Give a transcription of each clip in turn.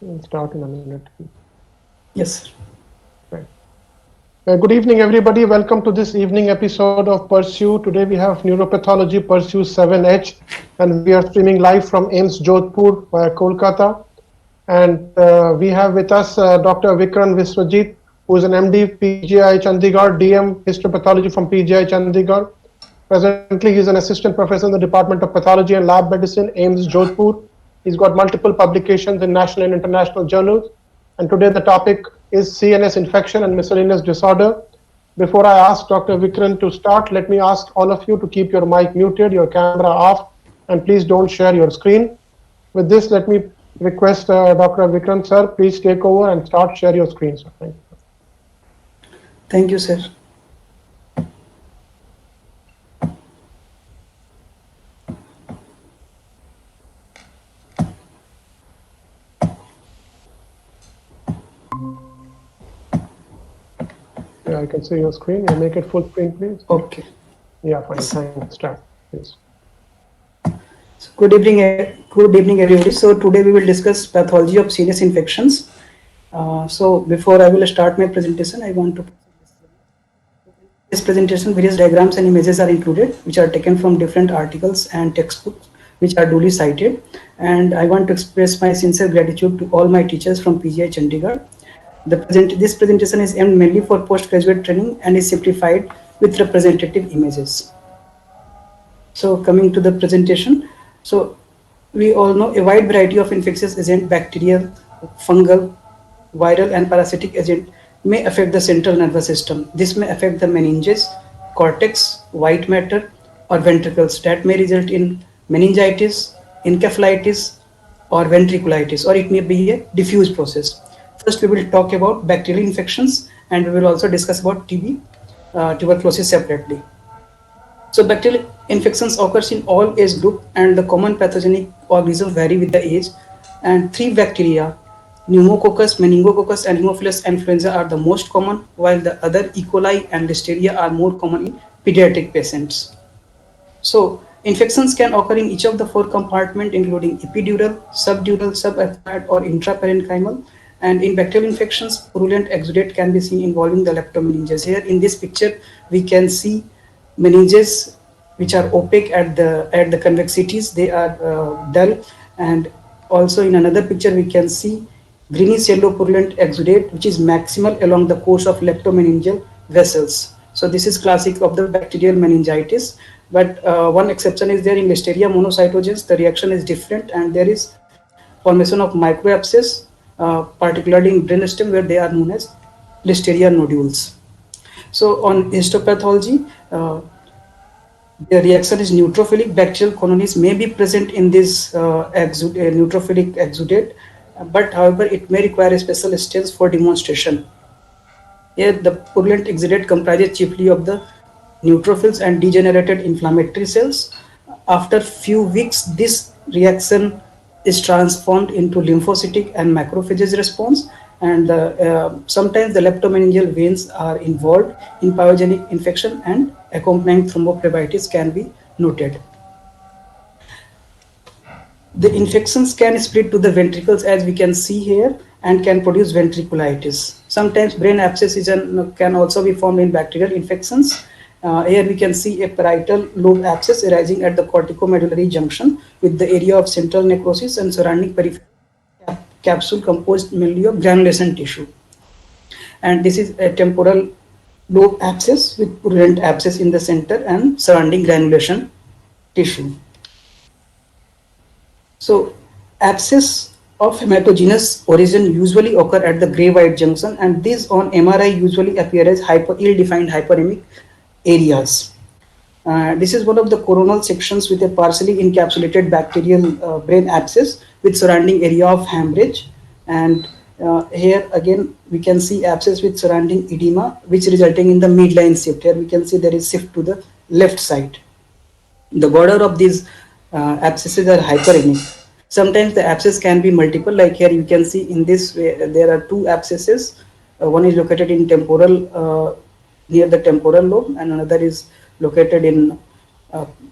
We'll start in a minute. Yes. Right. Good evening, everybody. Welcome to this evening episode of Pursue. Today we have Neuropathology Pursue 7H, and we are streaming live from AIMS Jodhpur via Kolkata. And we have with us Dr. Vikram Viswajit, who is an MD, PGI Chandigarh, DM Histopathology from PGI Chandigarh. Presently, he is an assistant professor in the Department of Pathology and Lab Medicine, AIMS Jodhpur. He's got multiple publications in national and international journals. And today the topic is CNS infection and miscellaneous disorder. Before I ask Dr. Vikram to start, let me ask all of you to keep your mic muted, your camera off, and please don't share your screen. With this, let me request Dr. Vikram sir, please take over and start share your screen. Sir. Thank you. Thank you, sir. Yeah, I can see your screen. You make it full screen, please. Okay. Yeah, fine. Thanks. Start, please. So good evening, everybody. So today we will discuss pathology of CNS infections. So before I will start my presentation, I want to this presentation various diagrams and images are included, which are taken from different articles and textbooks, which are duly cited. And I want to express my sincere gratitude to all my teachers from PGI Chandigarh. This presentation is aimed mainly for postgraduate training and is simplified with representative images. So coming to the presentation, so we all know a wide variety of infectious agent, bacterial, fungal, viral and parasitic agent may affect the central nervous system. This may affect the meninges, cortex, white matter or ventricles that may result in meningitis, encephalitis or ventriculitis, or it may be a diffuse process. First we will talk about bacterial infections and we will also discuss about TB, tuberculosis separately. So bacterial infections occurs in all age group and the common pathogenic organisms vary with the age. And three bacteria, pneumococcus, meningococcus and haemophilus influenza are the most common, while the other E. coli and listeria are more common in pediatric patients. So infections can occur in each of the four compartments, including epidural, subdural, subaqueous or intraparenchymal. And in bacterial infections, purulent exudate can be seen involving the leptomeninges. Here in this picture, we can see meninges which are opaque at the convexities. They are dull, and also in another picture we can see greenish yellow purulent exudate, which is maximal along the course of leptomeningeal vessels. So this is classic of the bacterial meningitis, but one exception is there in Listeria monocytogenes. The reaction is different, and there is formation of microabscess, particularly in brainstem, where they are known as Listeria nodules. So on histopathology, the reaction is neutrophilic. Bacterial colonies may be present in this neutrophilic exudate, but however, it may require a special stance for demonstration. Here, the purulent exudate comprises chiefly of the neutrophils and degenerated inflammatory cells. After few weeks, this reaction is transformed into lymphocytic and macrophages response, and sometimes the leptomeningeal veins are involved in pyogenic infection and accompanying thrombophlebitis can be noted. The infections can spread to the ventricles, as we can see here, and can produce ventriculitis. Sometimes brain abscess can also be formed in bacterial infections. Here we can see a parietal lobe abscess arising at the corticomedullary junction with the area of central necrosis and surrounding peripheral capsule composed mainly of granulation tissue. And this is a temporal lobe abscess with purulent abscess in the center and surrounding granulation tissue. So abscess of hematogenous origin usually occur at the gray-white junction, and these on MRI usually appear as ill-defined hyperemic areas. This is one of the coronal sections with a partially encapsulated bacterial brain abscess with surrounding area of hemorrhage. And here again we can see abscess with surrounding edema, which resulting in the midline shift. Here we can see there is shift to the left side. The border of these abscesses are hyperemic. Sometimes the abscess can be multiple, like here you can see in this way there are two abscesses. One is located in near the temporal lobe, and another is located in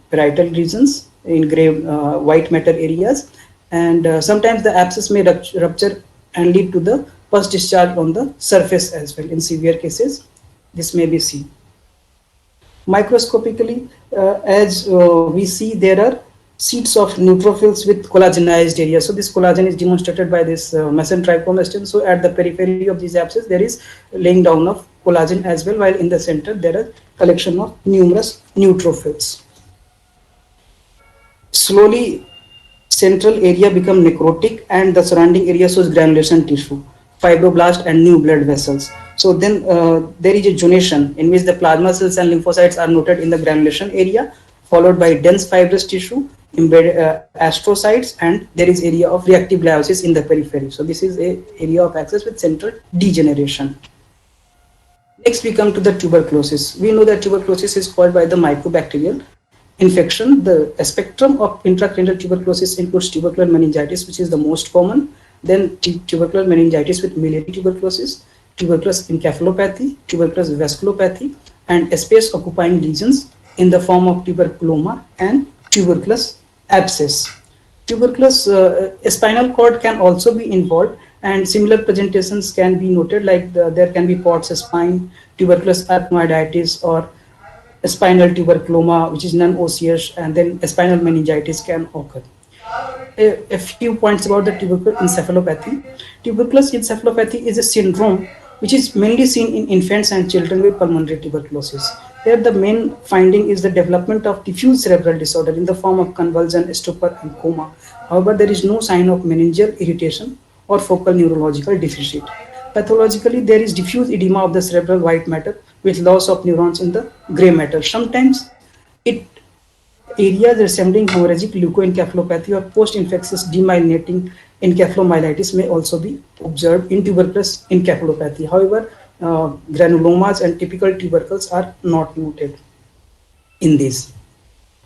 parietal regions in gray white matter areas. And sometimes the abscess may rupture and lead to the pus discharge on the surface as well. In severe cases, this may be seen. Microscopically, as we see, there are seeds of neutrophils with collagenized area. So this collagen is demonstrated by this mesenteric stem. So at the periphery of these abscess, there is laying down of collagen as well, while in the center there are collection of numerous neutrophils. Slowly, central area become necrotic and the surrounding area shows granulation tissue, fibroblast and new blood vessels. So then there is a zonation in which the plasma cells and lymphocytes are noted in the granulation area, followed by dense fibrous tissue, embedded astrocytes, and there is area of reactive gliosis in the periphery. So this is a area of access with central degeneration. Next, we come to the tuberculosis. We know that tuberculosis is caused by the mycobacterial infection. The spectrum of intracranial tuberculosis includes tubercular meningitis, which is the most common, then tubercular meningitis with miliary tuberculosis, tuberculous encephalopathy, tuberculous vasculopathy, and space occupying lesions in the form of tuberculoma and tuberculous abscess. Tuberculous spinal cord can also be involved, and similar presentations can be noted, like there can be Pott's spine, tuberculous arachnoiditis, or spinal tuberculoma, which is non-osseous, and then spinal meningitis can occur. A few points about the tubercular encephalopathy. Tuberculous encephalopathy is a syndrome which is mainly seen in infants and children with pulmonary tuberculosis. Here the main finding is the development of diffuse cerebral disorder in the form of convulsion, stupor and coma. However, there is no sign of meningeal irritation or focal neurological deficit. Pathologically, there is diffuse edema of the cerebral white matter with loss of neurons in the gray matter. Sometimes it areas resembling hemorrhagic leukoencephalopathy or post-infectious demyelinating encephalomyelitis may also be observed in tuberculous encephalopathy. However, granulomas and typical tubercles are not noted in this.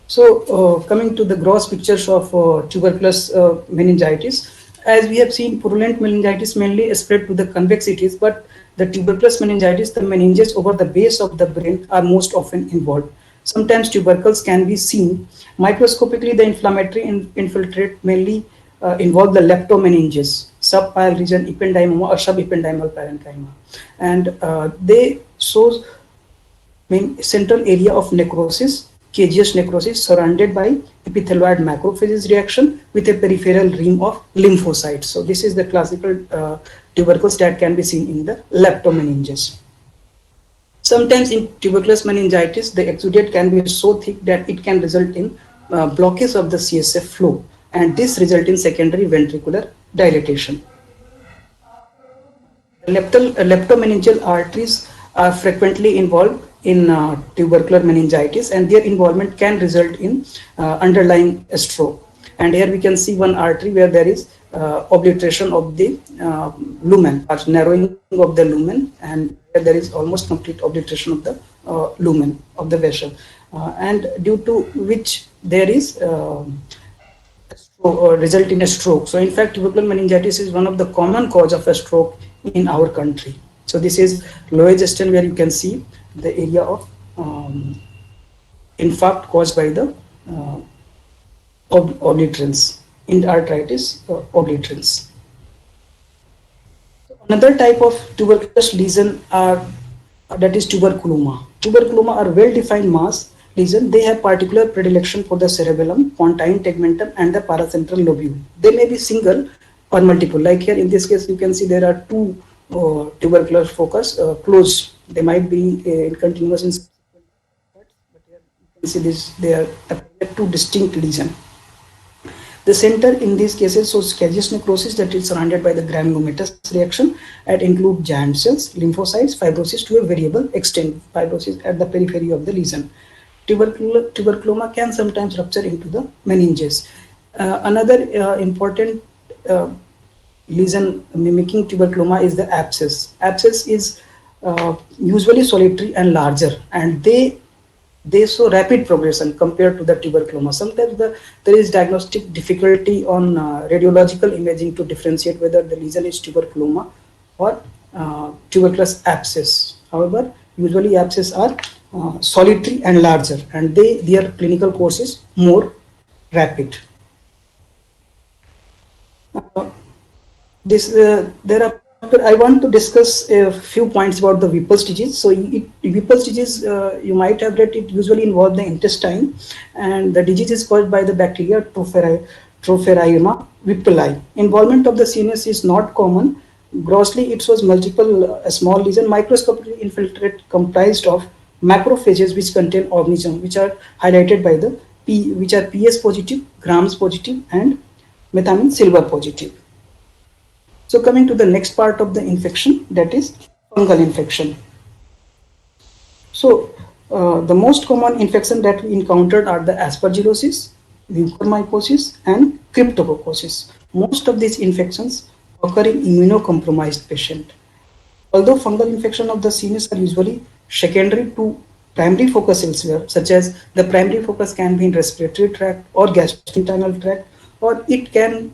So, coming to the gross pictures of tuberculous meningitis, as we have seen, purulent meningitis mainly spread to the convexities, but the tuberculous meningitis, the meninges over the base of the brain are most often involved. Sometimes tubercles can be seen. Microscopically, the inflammatory infiltrate mainly involve the leptomeninges, subpial region, ependymoma or subependymal parenchyma, and they show central area of necrosis, caseous necrosis surrounded by epithelioid macrophages reaction with a peripheral rim of lymphocytes. So this is the classical tubercles that can be seen in the leptomeninges. Sometimes in tuberculous meningitis, the exudate can be so thick that it can result in blockage of the CSF flow, and this result in secondary ventricular dilatation. Leptomeningeal arteries are frequently involved in tubercular meningitis, and their involvement can result in underlying stroke. And here we can see one artery where there is obliteration of the lumen, or narrowing of the lumen, and there is almost complete obliteration of the lumen of the vessel, and due to which there is result in a stroke. So in fact, tubercular meningitis is one of the common cause of a stroke in our country. So this is Loeys-Dietz, where you can see the area of infarct caused by the obliterans, in arthritis obliterans. Another type of tuberculous lesion are that is tuberculoma. Tuberculoma are well-defined mass lesion. They have particular predilection for the cerebellum, pontine tegmentum, and the paracentral lobule. They may be single or multiple. Like here in this case, you can see there are two tubercular focus closed. They might be continuous in subsequent parts, but here you can see this. They are two distinct lesions. The center in these cases shows caseous necrosis that is surrounded by the granulomatous reaction and include giant cells, lymphocytes, fibrosis to a variable extent, fibrosis at the periphery of the lesion. Tuberculoma can sometimes rupture into the meninges. Another important lesion mimicking tuberculoma is the abscess. Abscess is usually solitary and larger, and they show rapid progression compared to the tuberculoma. Sometimes there is diagnostic difficulty on radiological imaging to differentiate whether the lesion is tuberculoma or tuberculous abscess. However, usually abscess are solitary and larger, and their clinical course is more rapid. thereafter, I want to discuss a few points about the Whipple's disease. So, Whipple's disease, you might have read, it usually involves the intestine, and the disease is caused by the bacteria Tropheriuma whippleyi. Involvement of the CNS is not common. Grossly, it shows multiple small lesion, microscopically infiltrate comprised of macrophages which contain organisms, which are highlighted by the which are PS positive, Grams positive, and methamine silver positive. So coming to the next part of the infection, that is fungal infection. So the most common infection that we encountered are the aspergillosis, mucormycosis, and cryptococcosis. Most of these infections occur in immunocompromised patient. Although fungal infection of the CNS are usually secondary to primary focus elsewhere, such as the primary focus can be in respiratory tract or gastrointestinal tract, or it can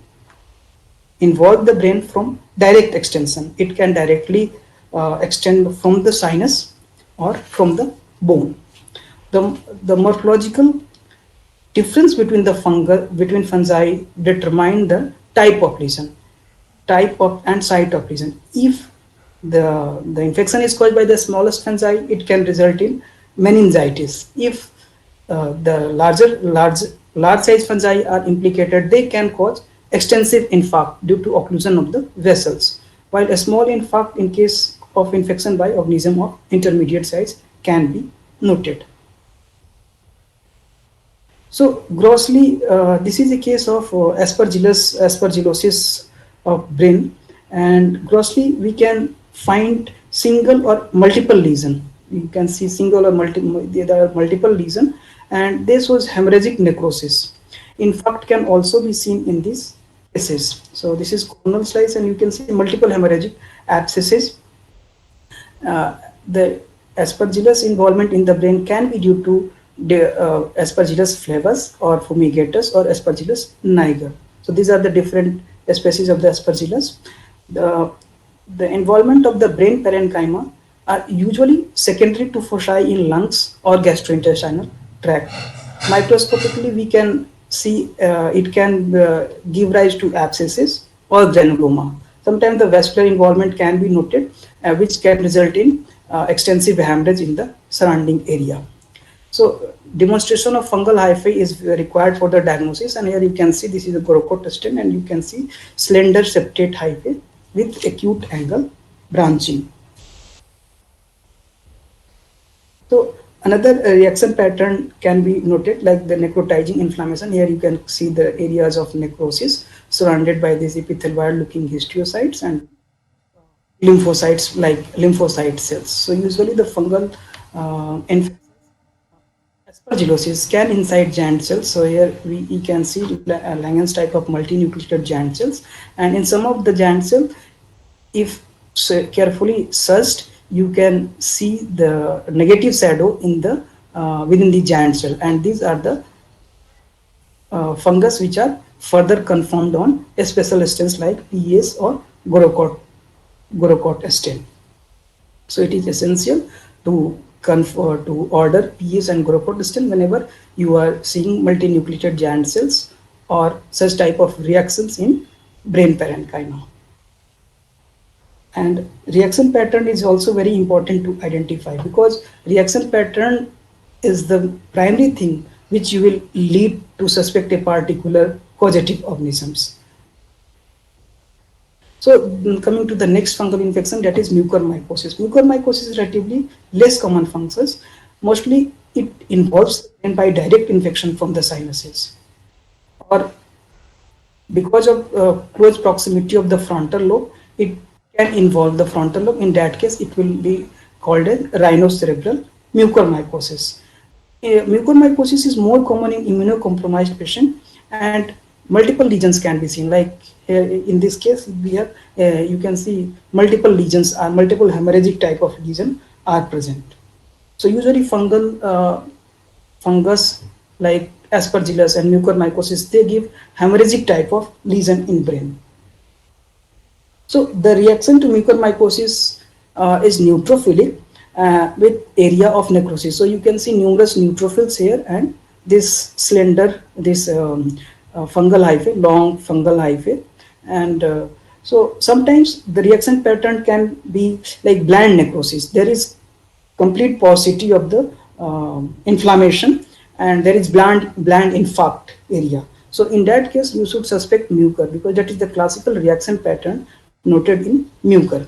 involve the brain from direct extension. It can directly extend from the sinus or from the bone. The morphological difference between fungi determine the type of lesion, and site of lesion. If the infection is caused by the smallest fungi, it can result in meningitis. If the large size fungi are implicated, they can cause extensive infarct due to occlusion of the vessels, while a small infarct in case of infection by organism of intermediate size can be noted. So grossly, this is a case of aspergillosis of brain, and grossly we can find single or multiple lesion. You can see single or there are multiple lesion, and this was hemorrhagic necrosis. Infarct can also be seen in these cases. So this is coronal slice, and you can see multiple hemorrhagic abscesses. The aspergillus involvement in the brain can be due to Aspergillus flavus or fumigatus or Aspergillus niger. So these are the different species of the Aspergillus. The involvement of the brain parenchyma are usually secondary to foci in lungs or gastrointestinal tract. Microscopically, we can see it can give rise to abscesses or granuloma. Sometimes the vascular involvement can be noted, which can result in extensive hemorrhage in the surrounding area. So demonstration of fungal hyphae is required for the diagnosis, and here you can see this is a Gorokot testin, and you can see slender septate hyphae with acute angle branching. So another reaction pattern can be noted, like the necrotizing inflammation. Here you can see the areas of necrosis surrounded by these epithelial looking histiocytes and lymphocytes like lymphocyte cells. So usually the fungal infections, aspergillosis, can incite giant cells. So here we can see Langerhans type of multinucleated giant cells, and in some of the giant cells, if carefully searched, you can see the negative shadow in the within the giant cell, and these are the fungus which are further conformed on special stains like PES or Gorokot stain. So it is essential to order PES and Gorokot stain whenever you are seeing multinucleated giant cells or such type of reactions in brain parenchyma. And reaction pattern is also very important to identify, because reaction pattern is the primary thing which you will lead to suspect a particular causative organisms. So coming to the next fungal infection, that is mucormycosis. Mucormycosis is relatively less common fungus. Mostly it involves by direct infection from the sinuses, or because of close proximity of the frontal lobe, it can involve the frontal lobe. In that case, it will be called a rhinocerebral mucormycosis. Mucormycosis is more common in immunocompromised patient, and multiple lesions can be seen. Like in this case, we have you can see multiple lesions, or multiple hemorrhagic type of lesion are present. So usually fungus like Aspergillus and mucormycosis, they give hemorrhagic type of lesion in brain. So the reaction to mucormycosis is neutrophilic with area of necrosis. So you can see numerous neutrophils here, and this slender, this fungal hyphae, long fungal hyphae, and So sometimes the reaction pattern can be like bland necrosis. There is complete paucity of the inflammation, and there is bland infarct area. So in that case, you should suspect mucor, because that is the classical reaction pattern noted in mucor.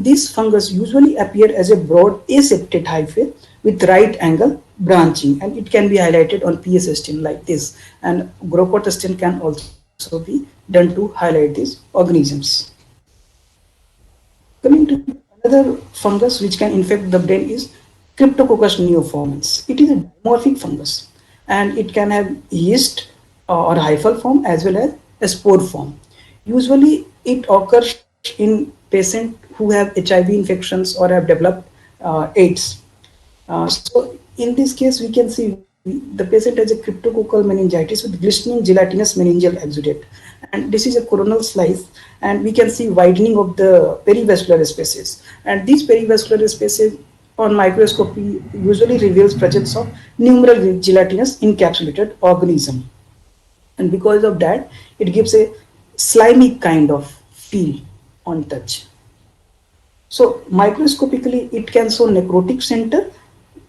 This fungus usually appear as a broad aseptate hyphae with right angle branching, and it can be highlighted on PS stain like this, and Grocott stain can also be done to highlight these organisms. Coming to another fungus which can infect the brain is Cryptococcus neoformans. It is a dimorphic fungus, and it can have yeast or hyphal form as well as a spore form. Usually it occurs in patients who have HIV infections or have developed AIDS. So in this case, we can see the patient has a cryptococcal meningitis with glistening gelatinous meningeal exudate, and this is a coronal slice, and we can see widening of the perivascular spaces, and these perivascular spaces on microscopy usually reveals presence of numerous gelatinous encapsulated organism, and because of that it gives a slimy kind of feel on touch. So microscopically, it can show necrotic center,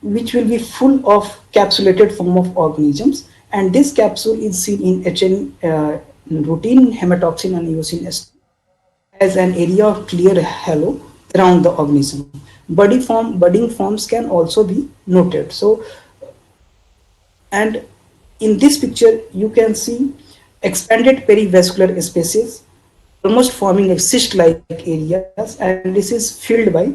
which will be full of capsulated form of organisms. And this capsule is seen in HN routine hematoxin and eosin as an area of clear halo around the organism. Budding forms can also be noted. So, and in this picture, you can see expanded perivascular spaces almost forming a cyst-like areas, and this is filled by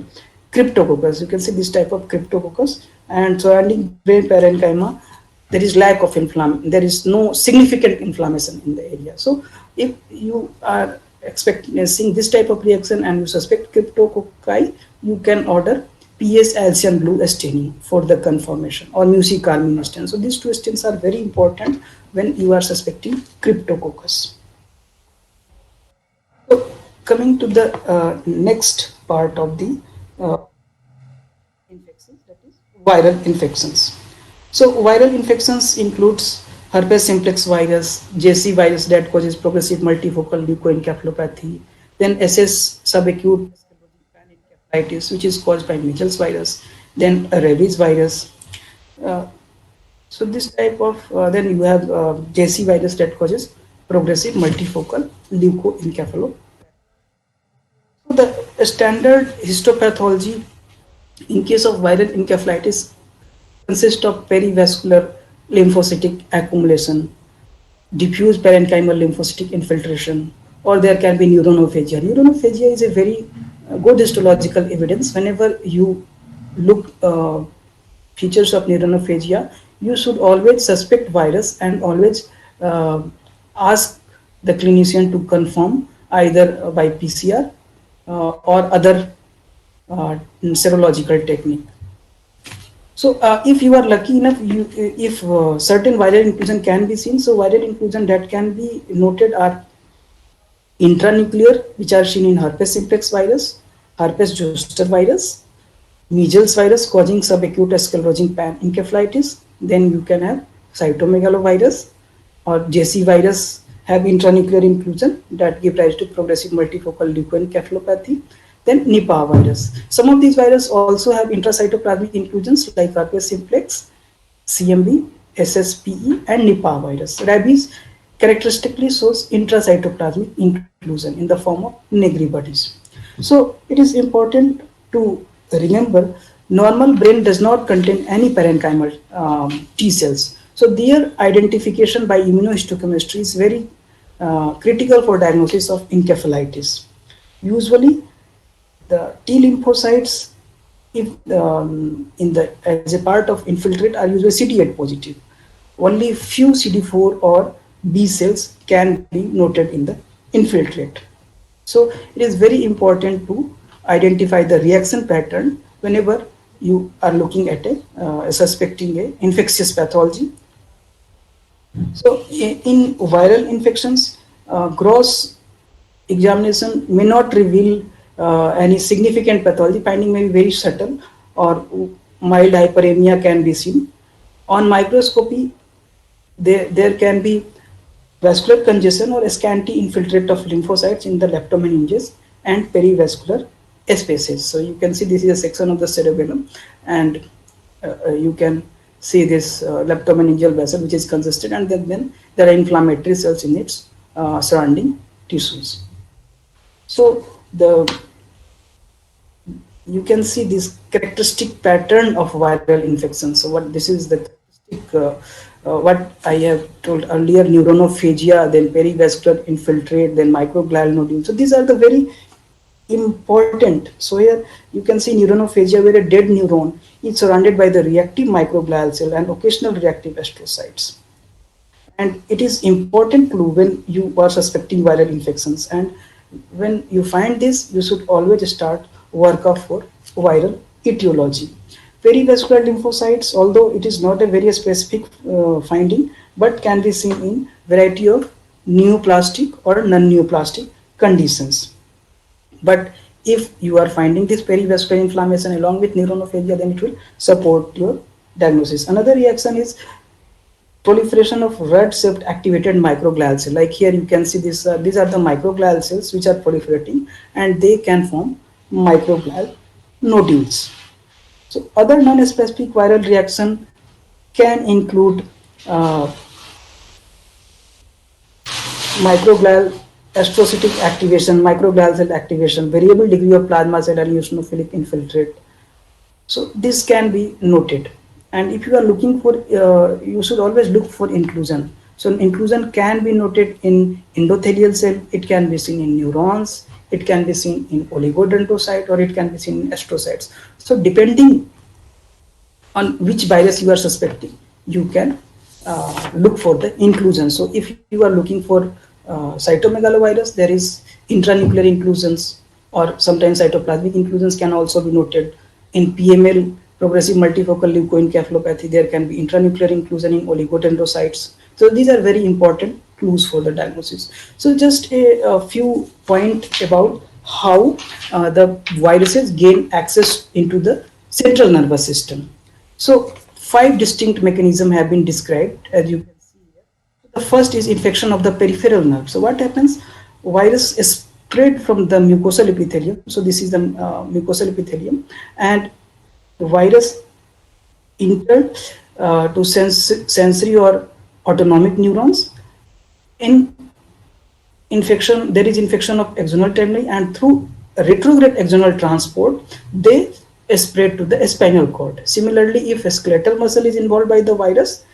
cryptococcus. You can see this type of cryptococcus, and surrounding brain parenchyma, there is lack of inflammation. There is no significant inflammation in the area. So if you are expecting seeing this type of reaction and you suspect cryptococci, you can order PS Alcian blue staining for the confirmation, or Musi carmine stain. So these two stains are very important when you are suspecting cryptococcus. So coming to the next part of the infections, that is viral infections. So viral infections includes herpes simplex virus, JC virus that causes progressive multifocal leukoencephalopathy, then SS subacute panencephalitis, which is caused by measles virus, then a rabies virus. Uh, so this type of then you have JC virus that causes progressive multifocal leukoencephalopathy. So the standard histopathology in case of viral encephalitis consists of perivascular lymphocytic accumulation, diffuse parenchymal lymphocytic infiltration, or there can be neuronophagia. Neuronophagia is a very good histological evidence. Whenever you look features of neuronophagia, you should always suspect virus and always ask the clinician to confirm either by PCR or other serological technique. So if you are lucky enough, if certain viral inclusion can be seen, so viral inclusion that can be noted are intranuclear, which are seen in herpes simplex virus, herpes zoster virus, measles virus causing subacute sclerosing panencephalitis. Then you can have cytomegalovirus or JC virus have intranuclear inclusion that give rise to progressive multifocal leukoencephalopathy. Then Nipah virus. Some of these viruses also have intracytoplasmic inclusions like herpes simplex, CMV, SSPE, and Nipah virus. Rabies characteristically shows intracytoplasmic inclusion in the form of Negri bodies. So it is important to remember normal brain does not contain any parenchymal T cells. So their identification by immunohistochemistry is very critical for diagnosis of encephalitis. Usually the T lymphocytes, if in the as a part of infiltrate, are usually CD8 positive. Only few CD4 or B cells can be noted in the infiltrate. So it is very important to identify the reaction pattern whenever you are looking at a suspecting a infectious pathology. So in viral infections, gross examination may not reveal any significant pathology. Finding may be very subtle, or mild hyperemia can be seen. On microscopy, there can be vascular congestion or scanty infiltrate of lymphocytes in the leptomeninges and perivascular spaces. So you can see this is a section of the cerebellum, and you can see this leptomeningeal vessel which is congested, and then there are inflammatory cells in its surrounding tissues. So you can see this characteristic pattern of viral infection. So what this is the characteristic, what I have told earlier: neuronophagia, then perivascular infiltrate, then microglial nodule. So these are the very important. So here you can see neuronophagia, where a dead neuron is surrounded by the reactive microglial cell and occasional reactive astrocytes. And it is important clue when you are suspecting viral infections, and when you find this, you should always start workup for viral etiology. Perivascular lymphocytes, although it is not a very specific finding, but can be seen in variety of neoplastic or non-neoplastic conditions. But if you are finding this perivascular inflammation along with neuronophagia, then it will support your diagnosis. Another reaction is proliferation of red-shaped activated microglial cells. Like here you can see this, these are the microglial cells which are proliferating, and they can form microglial nodules. So other non-specific viral reaction can include microglial astrocytic activation, microglial cell activation, variable degree of plasma cell and eosinophilic infiltrate. So this can be noted. And if you are looking for, you should always look for inclusion. So inclusion can be noted in endothelial cell, it can be seen in neurons, it can be seen in oligodendrocyte, or it can be seen in astrocytes. So depending on which virus you are suspecting, you can look for the inclusion. So if you are looking for cytomegalovirus, there is intranuclear inclusions, or sometimes cytoplasmic inclusions can also be noted. In PML, progressive multifocal leukoencephalopathy, there can be intranuclear inclusion in oligodendrocytes. So these are very important clues for the diagnosis. So just a few points about how the viruses gain access into the central nervous system. So 5 distinct mechanisms have been described, as you can see here. The first is infection of the peripheral nerve. So what happens? Virus is spread from the mucosal epithelium. So this is the mucosal epithelium, and the virus enter to sensory or autonomic neurons. In infection, there is infection of axonal terminal, and through retrograde axonal transport, they spread to the spinal cord. Similarly, if a skeletal muscle is involved by the virus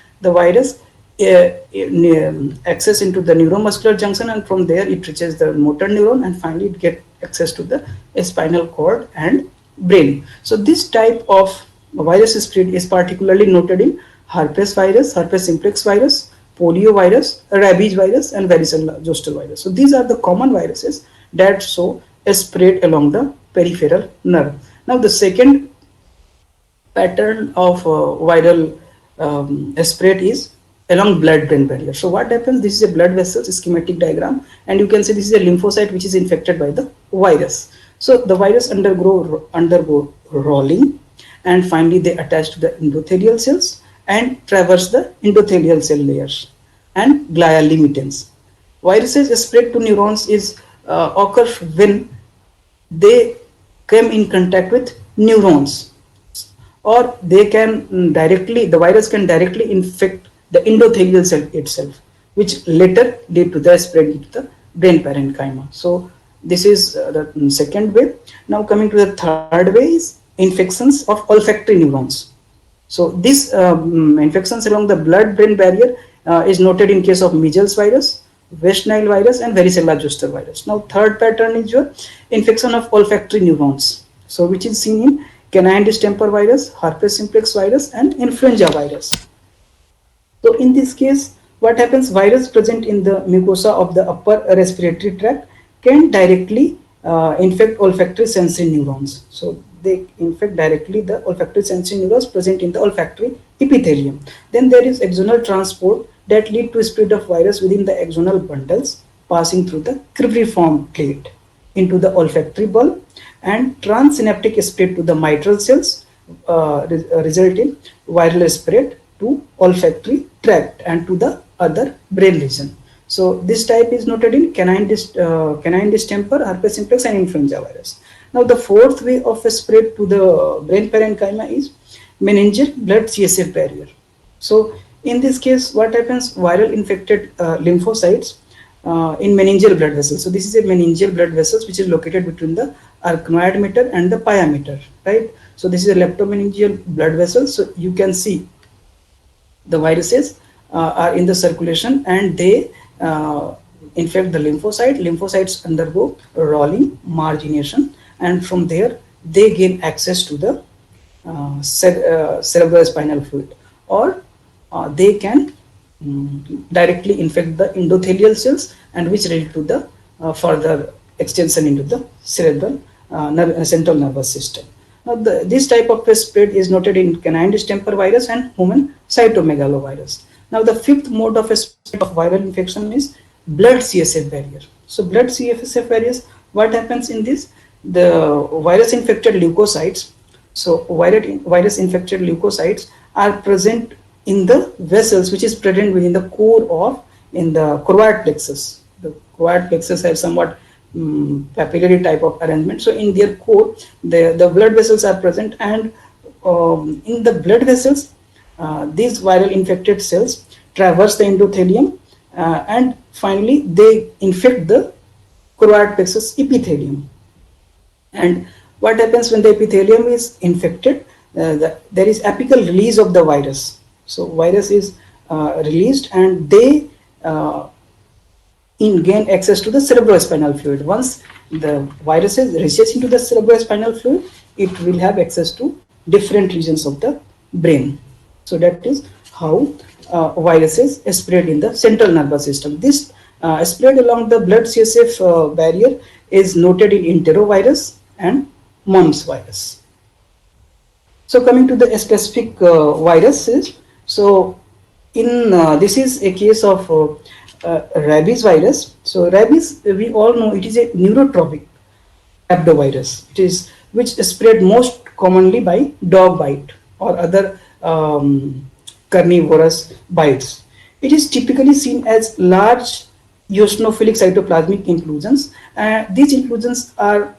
access into the neuromuscular junction, and from there it reaches the motor neuron, and finally it get access to the spinal cord and brain. So this type of virus spread is particularly noted in herpes virus, herpes simplex virus, polio virus, rabies virus, and varicella zoster virus. So these are the common viruses that show a spread along the peripheral nerve. Now the second pattern of viral spread is along blood-brain barrier. So what happens? This is a blood vessel schematic diagram, and you can see this is a lymphocyte which is infected by the virus. So the virus undergo rolling, and finally they attach to the endothelial cells and traverse the endothelial cell layers and glia limitans. Viruses spread to neurons is occur when they come in contact with neurons, or they can directly, the virus can directly infect the endothelial cell itself, which later lead to the spread into the brain parenchyma. So this is the second way. Now coming to the third way is infections of olfactory neurons. So this infections along the blood-brain barrier is noted in case of measles virus, West Nile virus, and varicella zoster virus. Now third pattern is your infection of olfactory neurons, so which is seen in canine distemper virus, herpes simplex virus, and influenza virus. So in this case, what happens? Virus present in the mucosa of the upper respiratory tract can directly infect olfactory sensory neurons. So they infect directly the olfactory sensory neurons present in the olfactory epithelium. Then there is axonal transport that lead to spread of virus within the axonal bundles passing through the cribriform plate into the olfactory bulb, and transsynaptic spread to the mitral cells result in viral spread to olfactory tract and to the other brain region. So this type is noted in canine distemper, herpes simplex, and influenza virus. Now the fourth way of spread to the brain parenchyma is meningeal blood CSF barrier. So in this case, what happens? Viral infected lymphocytes in meningeal blood vessels. So this is a meningeal blood vessels which is located between the arachnoid meter and the pia meter, right? So this is a leptomeningeal blood vessel. So you can see the viruses are in the circulation, and they infect the lymphocyte. Lymphocytes undergo rolling margination, and from there they gain access to the cerebrospinal fluid, or they can directly infect the endothelial cells, and which lead to the further extension into the cerebral central nervous system. Now, this type of spread is noted in canine distemper virus and human cytomegalovirus. Now, the fifth mode of spread of viral infection is blood CSF barrier. So, blood CSF barriers, what happens in this? The virus infected leukocytes. So, virus infected leukocytes are present in the vessels which is present within the core of in the choroid plexus. The choroid plexus has somewhat papillary type of arrangement. So in their core, the blood vessels are present, and in the blood vessels, these viral infected cells traverse the endothelium, and finally they infect the choroid plexus epithelium. And what happens when the epithelium is infected? There is apical release of the virus. So virus is released, and they gain access to the cerebrospinal fluid. Once the viruses reaches into the cerebrospinal fluid, it will have access to different regions of the brain. So that is how viruses spread in the central nervous system. This spread along the blood CSF barrier is noted in enterovirus and mumps virus. So coming to the specific viruses, so in this is a case of rabies virus. So rabies, we all know it is a neurotropic rhabdovirus. It is which is spread most commonly by dog bite or other carnivorous bites. It is typically seen as large eosinophilic cytoplasmic inclusions. These inclusions are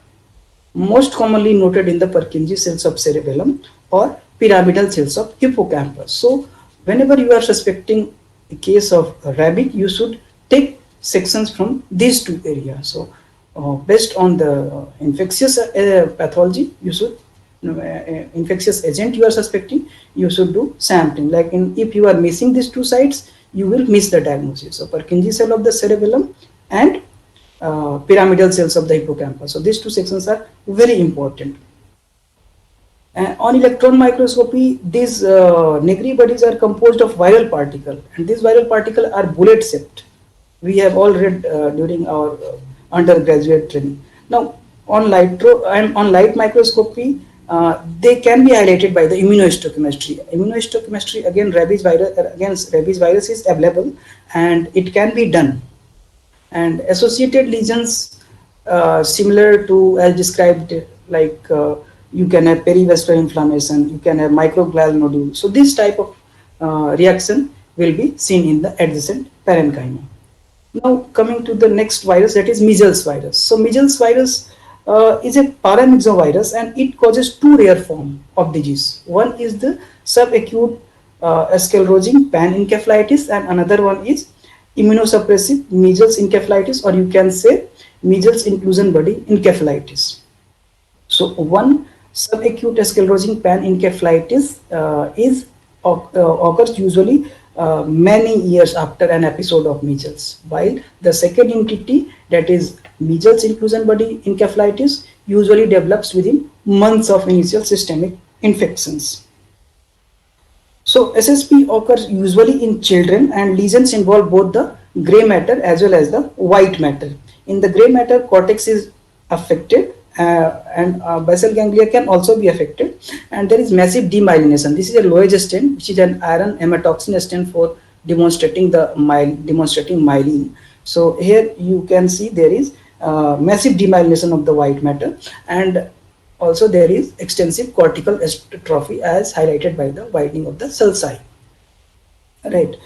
most commonly noted in the Purkinje cells of cerebellum or pyramidal cells of hippocampus. So whenever you are suspecting a case of rabies, you should take sections from these two areas. So based on the infectious pathology, you should infectious agent you are suspecting, you should do sampling. Like if you are missing these two sites, you will miss the diagnosis. So Purkinje cell of the cerebellum and pyramidal cells of the hippocampus. So these two sections are very important. On electron microscopy, these Negri bodies are composed of viral particles, and these viral particles are bullet shaped. We have all read during our undergraduate training. Now, on light microscopy, they can be highlighted by the immunohistochemistry. Immunohistochemistry against rabies virus is available, and it can be done. And associated lesions similar to as described, like you can have perivascular inflammation, you can have microglial nodule. So this type of reaction will be seen in the adjacent parenchyma. Now coming to the next virus, that is measles virus. So measles virus is a paramyxovirus, and it causes two rare forms of disease. One is the subacute sclerosing panencephalitis, and another one is immunosuppressive measles encephalitis, or you can say measles inclusion body encephalitis. So one subacute sclerosing panencephalitis occurs usually many years after an episode of measles, while the second entity, that is measles inclusion body encephalitis, usually develops within months of initial systemic infections. So SSP occurs usually in children, and lesions involve both the gray matter as well as the white matter. In the gray matter, cortex is affected, and basal ganglia can also be affected, and there is massive demyelination. This is a Loeys stain, which is an iron hematoxin stain for demonstrating myelin. So here you can see there is massive demyelination of the white matter, and also there is extensive cortical atrophy as highlighted by the widening of the cell size. Right.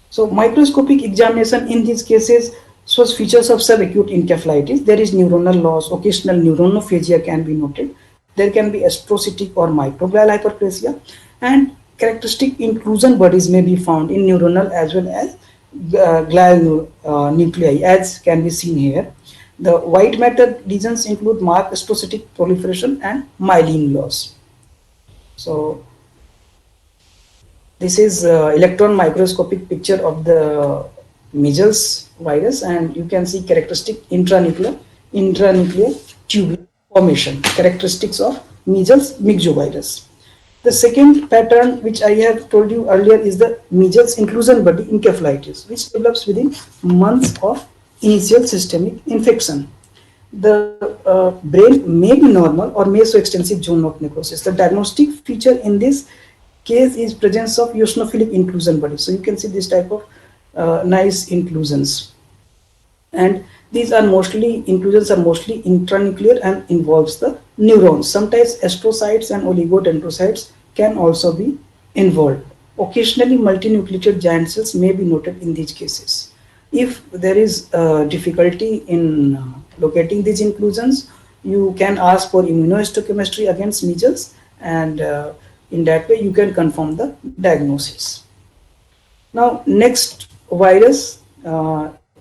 So microscopic examination in these cases shows features of subacute encephalitis. There is neuronal loss, occasional neuronophagia can be noted. There can be astrocytic or microglial hyperplasia, and characteristic inclusion bodies may be found in neuronal as well as glial nuclei, as can be seen here. The white matter lesions include marked astrocytic proliferation and myelin loss. So this is electron microscopic picture of the measles virus, and you can see characteristic intranuclear tubule formation, characteristics of measles myxovirus. The second pattern which I have told you earlier is the measles inclusion body encephalitis, which develops within months of initial systemic infection. The brain may be normal or may show extensive zone of necrosis. The diagnostic feature in this case is presence of eosinophilic inclusion body. So you can see this type of nice inclusions, and these are mostly inclusions are mostly intranuclear and involves the neurons. Sometimes astrocytes and oligodendrocytes can also be involved. Occasionally multinucleated giant cells may be noted in these cases. If there is difficulty in locating these inclusions, you can ask for immunohistochemistry against measles, and in that way you can confirm the diagnosis. Now next virus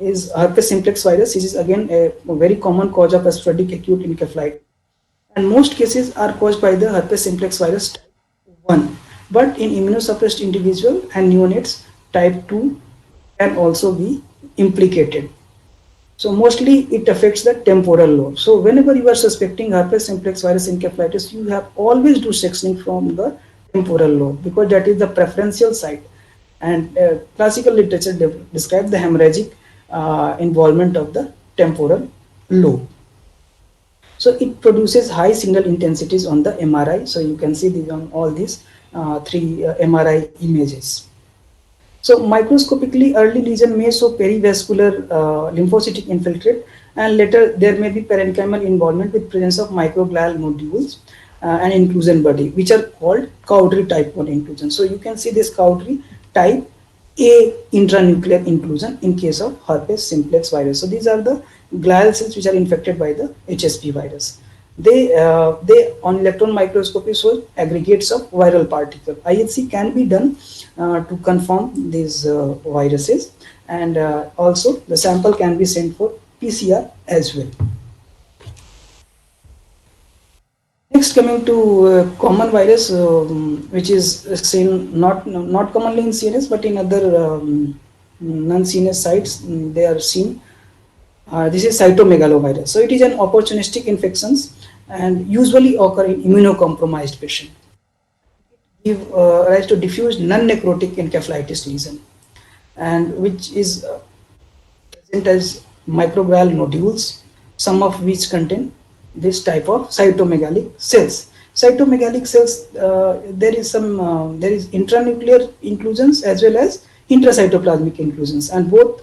is herpes simplex virus. This is again a very common cause of sporadic acute encephalitis, and most cases are caused by the herpes simplex virus type 1, but in immunosuppressed individual and neonates type 2 can also be implicated. So mostly it affects the temporal lobe. So whenever you are suspecting herpes simplex virus encephalitis, you have always do sectioning from the temporal lobe, because that is the preferential site, and classical literature describe the hemorrhagic involvement of the temporal lobe. So it produces high signal intensities on the MRI. So you can see these on all these three MRI images. So microscopically, early lesion may show perivascular lymphocytic infiltrate, and later there may be parenchymal involvement with presence of microglial nodules and inclusion body, which are called Cowdery type 1 inclusion. So you can see this Cowdery type A intranuclear inclusion in case of herpes simplex virus. So these are the glial cells which are infected by the HSP virus. They on electron microscopy show aggregates of viral particles. IHC can be done to confirm these viruses, and also the sample can be sent for PCR as well. Next, coming to common virus, which is seen not commonly in CNS but in other non-CNS sites, they are seen. This is cytomegalovirus. So it is an opportunistic infections and usually occur in immunocompromised patient. Give rise to diffuse non-necrotic encephalitis lesion, and which is present as microglial nodules, some of which contain this type of cytomegalic cells. Cytomegalic cells, there is intranuclear inclusions as well as intracytoplasmic inclusions, and both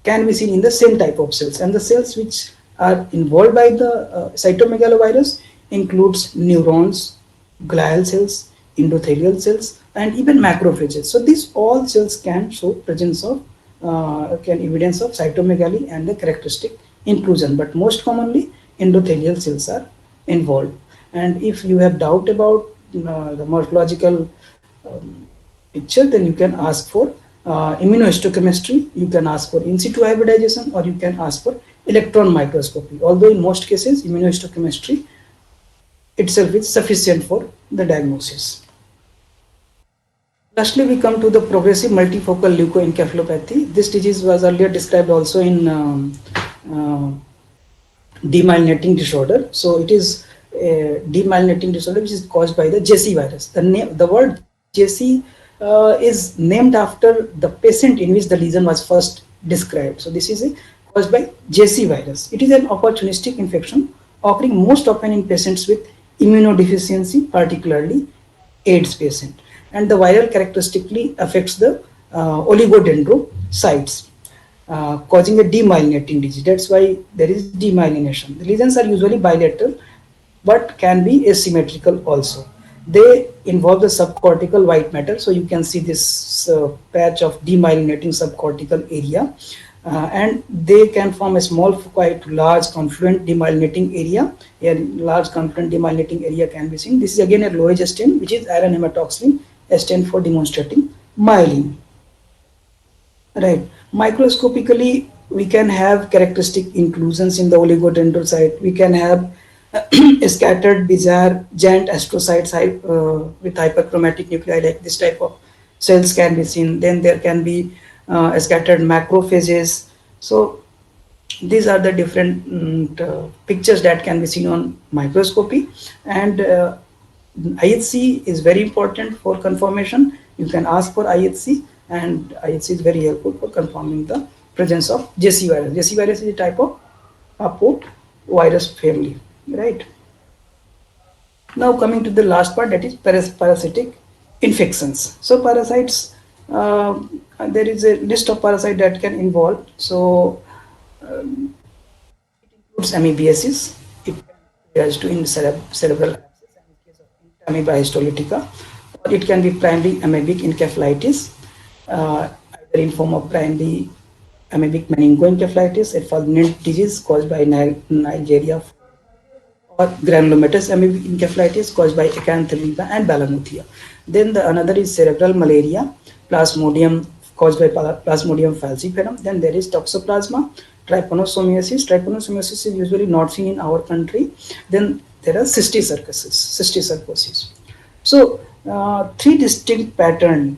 can be seen in the same type of cells. And the cells which are involved by the cytomegalovirus includes neurons, glial cells, endothelial cells, and even macrophages. So these all cells can show presence of evidence of cytomegaly and the characteristic inclusion, but most commonly endothelial cells are involved. And if you have doubt about the morphological picture, then you can ask for immunohistochemistry, you can ask for in situ hybridization, or you can ask for electron microscopy, although in most cases immunohistochemistry itself is sufficient for the diagnosis. Lastly, we come to the progressive multifocal leukoencephalopathy. This disease was earlier described also in demyelinating disorder. So it is a demyelinating disorder which is caused by the JC virus. The word JC is named after the patient in which the lesion was first described. So this is caused by JC virus. It is an opportunistic infection occurring most often in patients with immunodeficiency, particularly AIDS patient. And the viral characteristically affects the oligodendrocytes, causing a demyelinating disease. That's why there is demyelination. The lesions are usually bilateral, but can be asymmetrical also. they involve the subcortical white matter. So you can see this patch of demyelinating subcortical area, and they can form a small foci to large confluent demyelinating area. Here, large confluent demyelinating area can be seen. This is again a low age stain, which is iron hematoxylin, a stain for demonstrating myelin. Right. Microscopically, we can have characteristic inclusions in the oligodendrocyte. We can have scattered bizarre giant astrocytes with hyperchromatic nuclei, like this type of cells can be seen. Then there can be scattered macrophages. So these are the different pictures that can be seen on microscopy, and IHC is very important for confirmation. You can ask for IHC, and IHC is very helpful for confirming the presence of JC virus. JC virus is a type of port virus family, right? Now coming to the last part, that is parasitic infections. So parasites, there is a list of parasites that can involve. So it includes amoebiasis. It can be in cerebral abscess, and in case of Amoeba histolytica, or it can be primary amoebic encephalitis, either in form of primary amoebic meningoencephalitis, a fulminant disease caused by Neisseria, or granulomatous amoebic encephalitis caused by Acanthamoeba and Balamuthia. Then the another is cerebral malaria, Plasmodium caused by Plasmodium falciparum. Then there is Toxoplasma, Trypanosomiasis. Trypanosomiasis is usually not seen in our country. Then there are cysticercosis. So three distinct patterns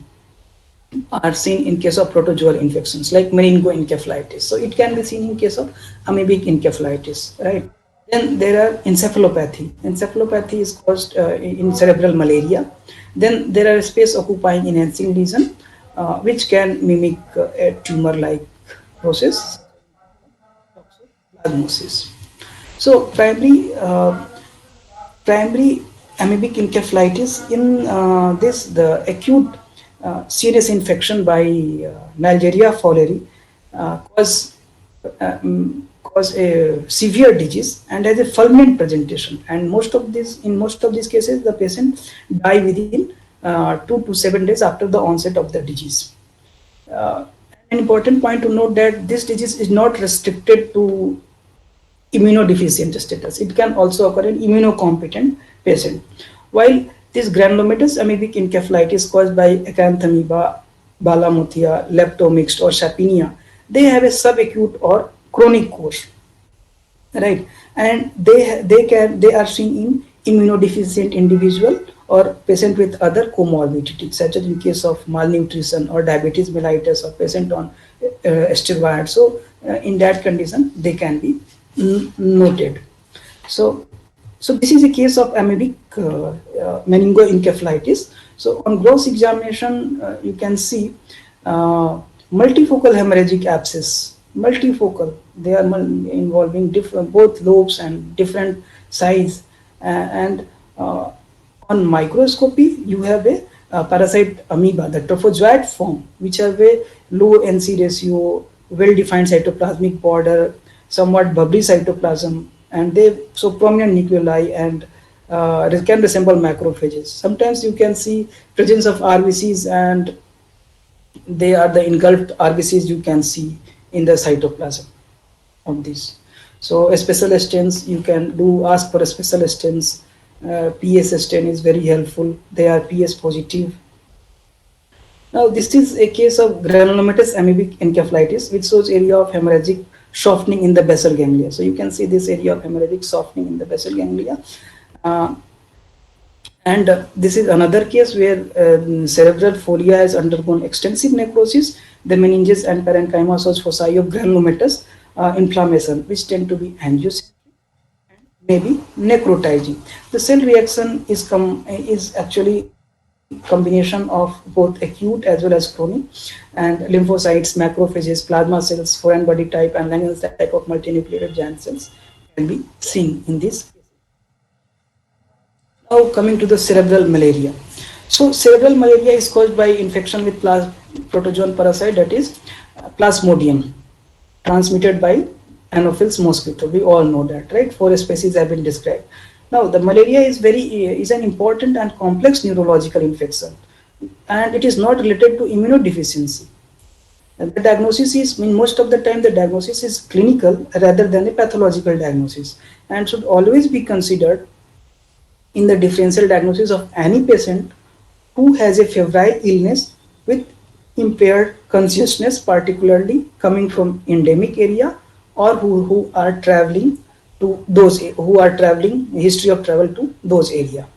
are seen in case of protozoal infections like meningoencephalitis. So it can be seen in case of amoebic encephalitis, right? Then there are encephalopathy. Encephalopathy is caused in cerebral malaria. Then there are space occupying enhancing lesion, which can mimic a tumor-like process, toxoplasmosis. So primary amoebic encephalitis, in this the acute serious infection by Neisseria fowleri cause a severe disease and has a fulminant presentation, and in most of these cases the patient die within 2 to 7 days after the onset of the disease. An important point to note that this disease is not restricted to immunodeficient status. It can also occur in immunocompetent patient. While this granulomatous amoebic encephalitis caused by Acanthamoeba, Balamuthia, leptomixed, or Sapinia, they have a subacute or chronic course, right? And they are seen in immunodeficient individual or patient with other comorbidities, such as in case of malnutrition or diabetes mellitus or patient on steroids. So in that condition, they can be noted. So this is a case of amoebic meningoencephalitis. So on gross examination, you can see multifocal hemorrhagic abscess. Multifocal, they are involving both lobes and different size, and on microscopy you have a parasite amoeba, the trophozoite form, which have a low NC ratio, well-defined cytoplasmic border, somewhat bubbly cytoplasm, and they so prominent nuclei, and can resemble macrophages. Sometimes you can see presence of RBCs, and they are the engulfed RBCs you can see in the cytoplasm of this. So a special stains, you can ask for a special stains. PS stain is very helpful. They are PS positive. Now this is a case of granulomatous amoebic encephalitis, which shows area of hemorrhagic softening in the basal ganglia. So you can see this area of hemorrhagic softening in the basal ganglia. This is another case where cerebral folia has undergone extensive necrosis. The meninges and parenchyma shows foci of granulomatous inflammation, which tend to be angiocentric and maybe necrotizing. The cell reaction is actually combination of both acute as well as chronic, and lymphocytes, macrophages, plasma cells, foreign body type, and Langerhans type of multinucleated giant cells can be seen in this. Now coming to the cerebral malaria. So cerebral malaria is caused by infection with protozoan parasite, that is Plasmodium, transmitted by Anopheles mosquito. We all know that, right? 4 species have been described. Now, the malaria is an important and complex neurological infection, and it is not related to immunodeficiency. And the diagnosis is, most of the time, the diagnosis is clinical rather than a pathological diagnosis, and should always be considered in the differential diagnosis of any patient who has a febrile illness with impaired consciousness, particularly coming from endemic area, or who are traveling to those who are traveling history of travel to those area.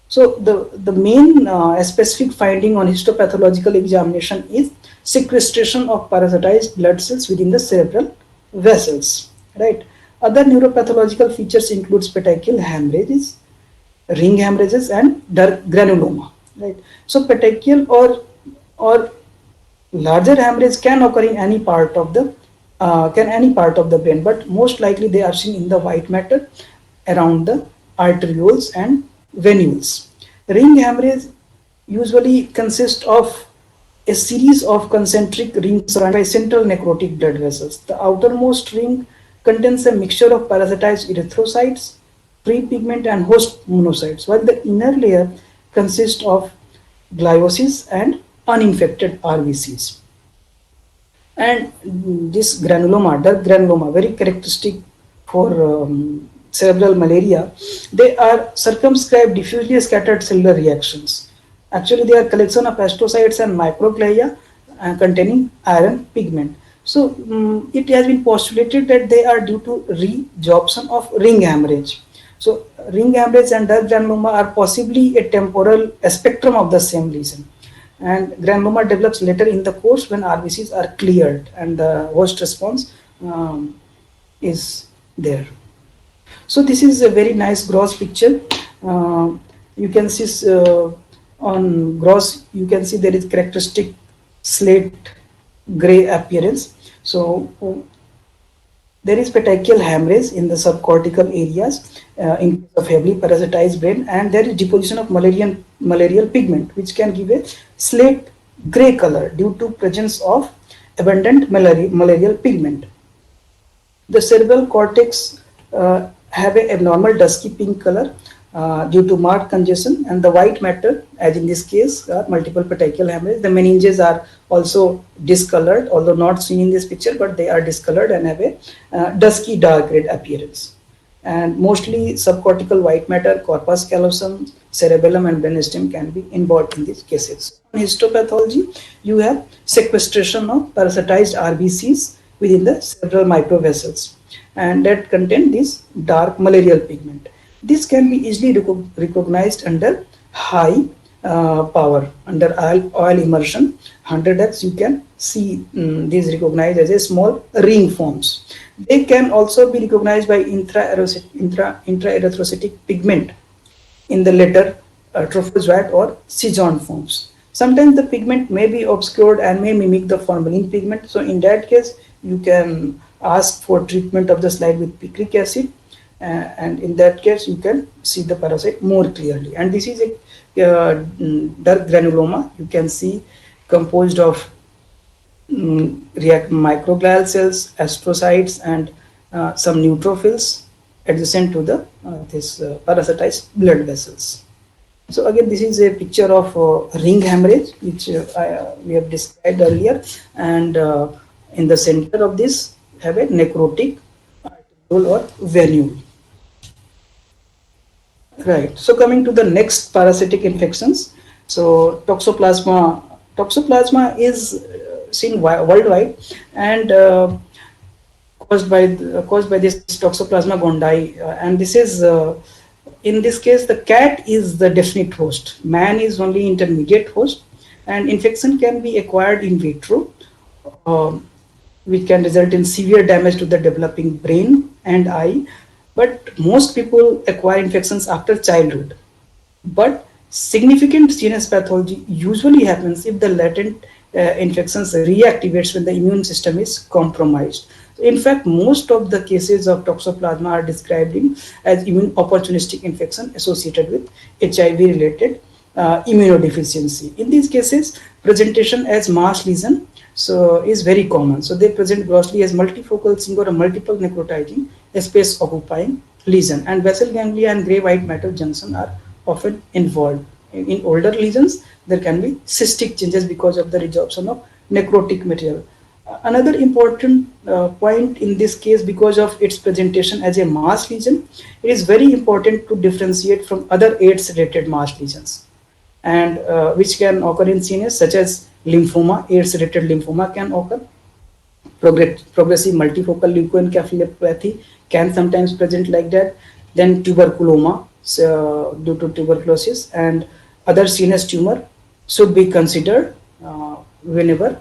So the main specific finding on histopathological examination is sequestration of parasitized blood cells within the cerebral vessels, right? Other neuropathological features includes petechial hemorrhages, ring hemorrhages, and dark granuloma, right? So petechial or larger hemorrhage can occur in any part of the brain, but most likely they are seen in the white matter around the arterioles and venules. Ring hemorrhage usually consists of a series of concentric rings surrounded by central necrotic blood vessels. The outermost ring contains a mixture of parasitized erythrocytes, free pigment, and host monocytes, while the inner layer consists of gliosis and uninfected RBCs. And this granuloma, dark granuloma, very characteristic for cerebral malaria. They are circumscribed, diffusely scattered cellular reactions. Actually, they are collection of astrocytes and microglia containing iron pigment. So it has been postulated that they are due to resorption of ring hemorrhage. So ring hemorrhage and dark granuloma are possibly a temporal spectrum of the same lesion. And granuloma develops later in the course when RBCs are cleared and the host response is there. So this is a very nice gross picture. You can see on gross, you can see there is characteristic slate gray appearance. So there is petechial hemorrhage in the subcortical areas in case of heavily parasitized brain, and there is deposition of malarial pigment, which can give a slate gray color due to presence of abundant malarial pigment. The cerebral cortex have an abnormal dusky pink color due to marked congestion, and the white matter, as in this case, multiple petechial hemorrhage. The meninges are also discolored, although not seen in this picture, but they are discolored and have a dusky dark red appearance. And mostly subcortical white matter, corpus callosum, cerebellum, and brainstem can be involved in these cases. In histopathology, you have sequestration of parasitized RBCs within the cerebral microvessels, and that contain this dark malarial pigment. This can be easily recognized under high power, under oil immersion 100x. You can see these recognized as a small ring forms. They can also be recognized by intraerythrocytic pigment in the later trophozoite or Sejong forms. Sometimes the pigment may be obscured and may mimic the formalin pigment. So in that case, you can ask for treatment of the slide with picric acid, and in that case you can see the parasite more clearly. And this is a dark granuloma. You can see composed of microglial cells, astrocytes, and some neutrophils adjacent to the parasitized blood vessels. So again, this is a picture of ring hemorrhage, which we have described earlier, and in the center of this have a necrotic arteriole or venule. Right. So coming to the next parasitic infections. So toxoplasma is seen worldwide and caused by this Toxoplasma gondii, and this is in this case the cat is the definite host, man is only intermediate host, and infection can be acquired in vitro, which can result in severe damage to the developing brain and eye. But most people acquire infections after childhood. But significant CNS pathology usually happens if the latent infections reactivates when the immune system is compromised. In fact, most of the cases of Toxoplasma are described as immune opportunistic infection associated with HIV-related immunodeficiency. In these cases, presentation as mass lesion is very common. So they present grossly as multifocal, single or multiple necrotizing space occupying lesion, and basal ganglia and gray white matter junction are often involved. In older lesions, there can be cystic changes because of the resorption of necrotic material. Another important point in this case, because of its presentation as a mass lesion, it is very important to differentiate from other AIDS-related mass lesions, and which can occur in CNS, such as lymphoma. AIDS-related lymphoma can occur. Progressive multifocal leukoencephalopathy can sometimes present like that. Then tuberculoma, due to tuberculosis, and other CNS tumor should be considered whenever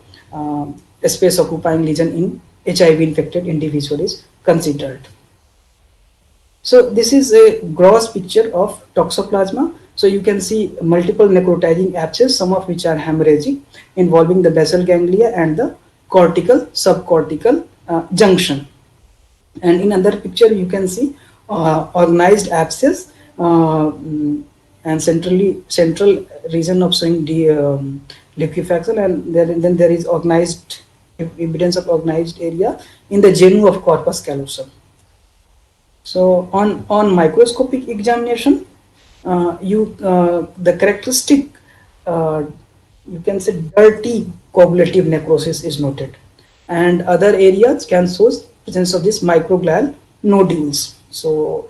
a space occupying lesion in HIV infected individual is considered. So this is a gross picture of toxoplasma. So you can see multiple necrotizing abscesses, some of which are hemorrhagic, involving the basal ganglia and the cortical subcortical junction. And in another picture, you can see organized abscess and central region of showing the liquefaction, and then there is organized evidence of organized area in the genu of corpus callosum. So on microscopic examination, the characteristic you can say dirty coagulative necrosis is noted, and other areas can show presence of this microglial nodules. So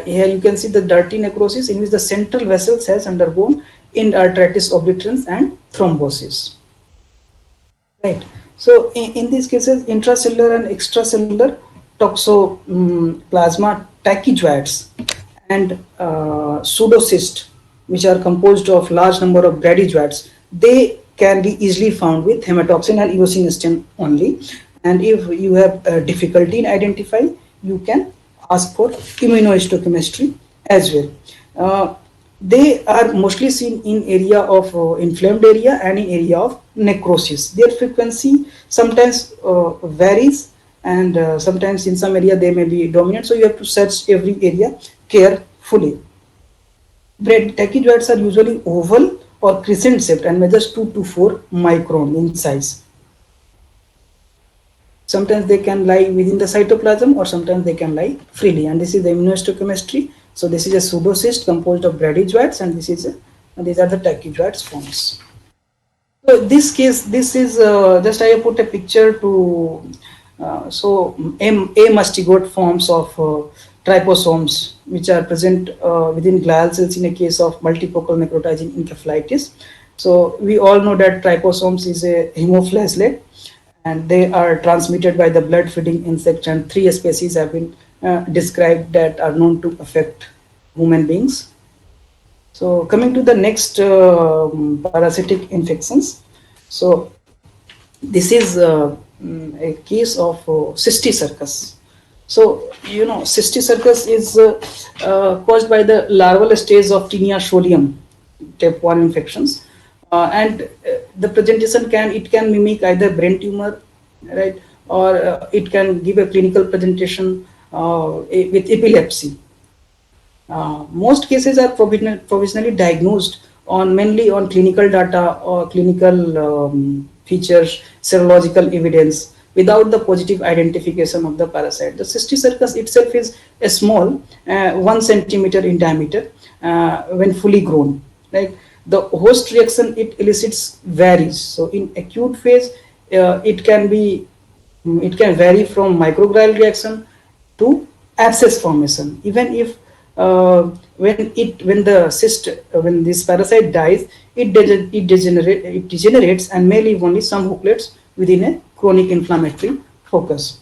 here you can see the dirty necrosis in which the central vessels has undergone arteritis obliterans and thrombosis. Right. So in these cases, intracellular and extracellular toxoplasma tachyzoids and pseudocysts, which are composed of large number of bradyzoids, they can be easily found with hematoxin and eosinastin only. And if you have difficulty in identifying, you can ask for immunohistochemistry as well. They are mostly seen in area of inflamed area and in area of necrosis. Their frequency sometimes varies, and sometimes in some area they may be dominant. So you have to search every area carefully. Tachyzoids are usually oval or crescent shaped and measures 2 to 4 micron in size. Sometimes they can lie within the cytoplasm, or sometimes they can lie freely. And this is the immunohistochemistry. So this is a pseudocyst composed of bradyzoids, and these are the tachyzoids forms. So this case, this is just I put a picture to so A mastigote forms of tryposomes, which are present within glial cells in a case of multifocal necrotizing encephalitis. So we all know that tryposomes is a hemoflagellate, and they are transmitted by the blood feeding insects, and 3 species have been described that are known to affect human beings. So coming to the next parasitic infections. So this is a case of cysticercus. So you know, cysticercus is caused by the larval stage of Taenia solium tapeworm infections, and the presentation can mimic either brain tumor, right, or it can give a clinical presentation with epilepsy. Most cases are provisionally diagnosed mainly on clinical data or clinical features, serological evidence, without the positive identification of the parasite. The cysticercus itself is a small 1 centimeter in diameter when fully grown. Like the host reaction it elicits varies. So in acute phase, it can vary from microglial reaction to abscess formation. Even if when this parasite dies, it degenerates and may leave only some hooklets within a chronic inflammatory focus.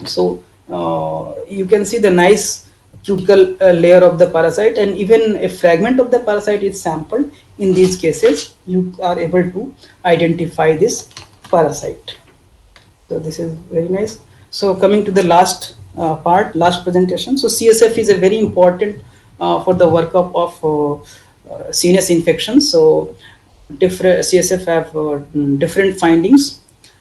So you can see the nice cuticle layer of the parasite, and even a fragment of the parasite is sampled. In these cases, you are able to identify this parasite. So this is very nice. So coming to the last last presentation. So CSF is a very important for the workup of CNS infections. So CSF have different findings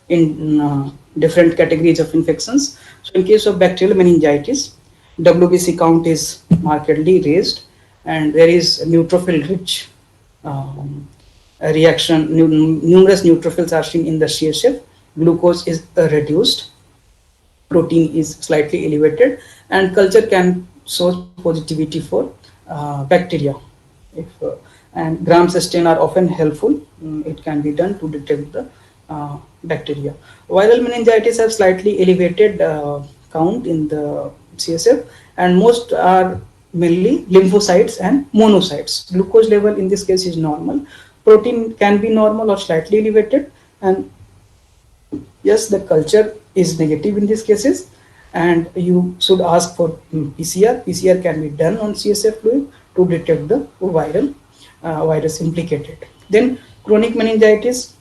in different categories of infections. So in case of bacterial meningitis, WBC count is markedly raised, and there is neutrophil rich reaction. Numerous neutrophils are seen in the CSF. Glucose is reduced, protein is slightly elevated, and culture can shows positivity for bacteria. And Gram sustain are often helpful. It can be done to detect the bacteria. Viral meningitis have slightly elevated count in the CSF, and most are mainly lymphocytes and monocytes. Glucose level in this case is normal. Protein can be normal or slightly elevated, and yes, the culture is negative in these cases, and you should ask for PCR. PCR can be done on CSF fluid to detect the virus implicated. Then chronic meningitis,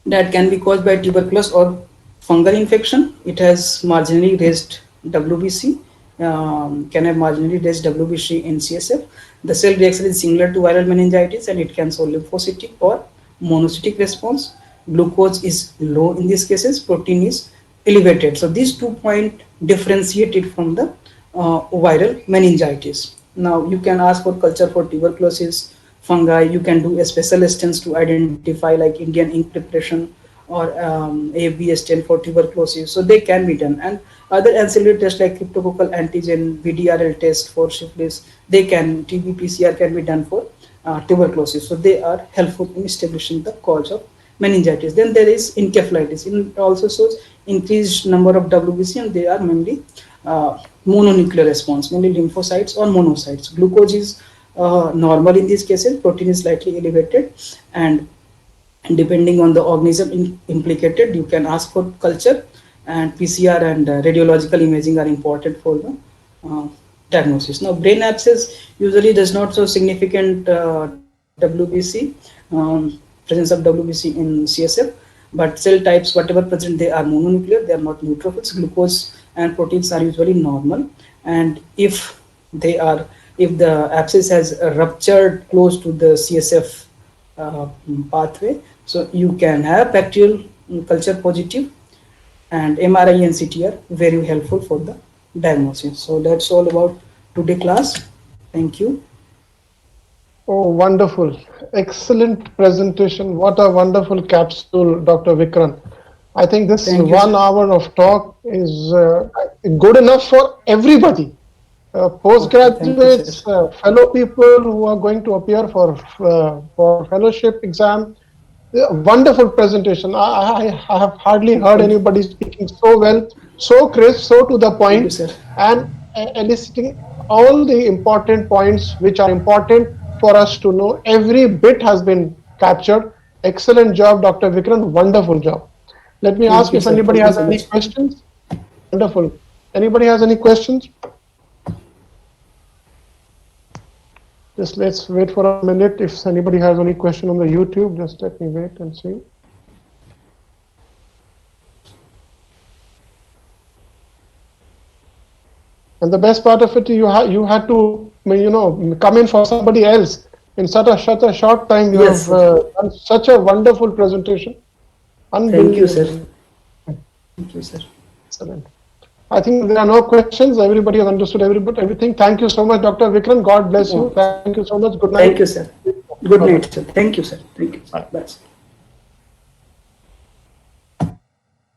that can be caused by tuberculosis or fungal infection. It has marginally raised WBC, can have marginally raised WBC in CSF. The cell reaction is similar to viral meningitis, and it can show lymphocytic or monocytic response. Glucose is low in these cases, protein is elevated. So these 2 points differentiate it from the viral meningitis. Now you can ask for culture for tuberculosis, fungi. You can do a special stance to identify like Indian ink preparation or AFB stain for tuberculosis. So they can be done, and other ancillary tests like cryptococcal antigen, VDRL test for syphilis, they can TB PCR can be done for tuberculosis. So they are helpful in establishing the cause of meningitis. Then there is encephalitis. It also shows increased number of WBC, and they are mainly mononuclear response, mainly lymphocytes or monocytes. Glucose is normal in these cases, protein is slightly elevated, and depending on the organism implicated, you can ask for culture, and PCR and radiological imaging are important for the diagnosis. Now, brain abscess usually does not show significant WBC, presence of WBC in CSF, but cell types, whatever present, they are mononuclear, they are not neutrophils. Glucose and proteins are usually normal, and if the abscess has ruptured close to the CSF pathway, so you can have bacterial culture positive, and MRI and CT are very helpful for the diagnosis. So that's all about today class. Thank you. Oh, wonderful. Excellent presentation. What a wonderful capsule, Dr. Vikran. I think this Thank you, 1 sir. hour of talk is good enough for everybody. Postgraduates, fellow people who are going to appear for fellowship exam. Wonderful presentation. I have hardly heard Thank you. anybody speaking so well, so crisp, so to the Thank you, point, sir. and eliciting all the important points which are important for us to know. Every bit has been captured. Excellent job, Dr. Vikran. Wonderful job. Let me Thank ask you, if sir. anybody Thank you has so any much. questions. Wonderful. Anybody has any questions? Just let's wait for a minute. If anybody has any question on the YouTube, just let me wait and see. And the best part of it, you had to, come in for somebody else in such a short time. You Yes, have sir. done such a wonderful presentation. Thank you, sir. Unbelievable. Thank you, sir. Excellent. I think there are no questions. Everybody has understood everything. Thank you so much, Dr. Vikran. God bless you. Okay. Thank you so much. Good night. Thank you, sir. Good Bye-bye. night, sir. Thank you, sir. Thank you. Bye. Bye.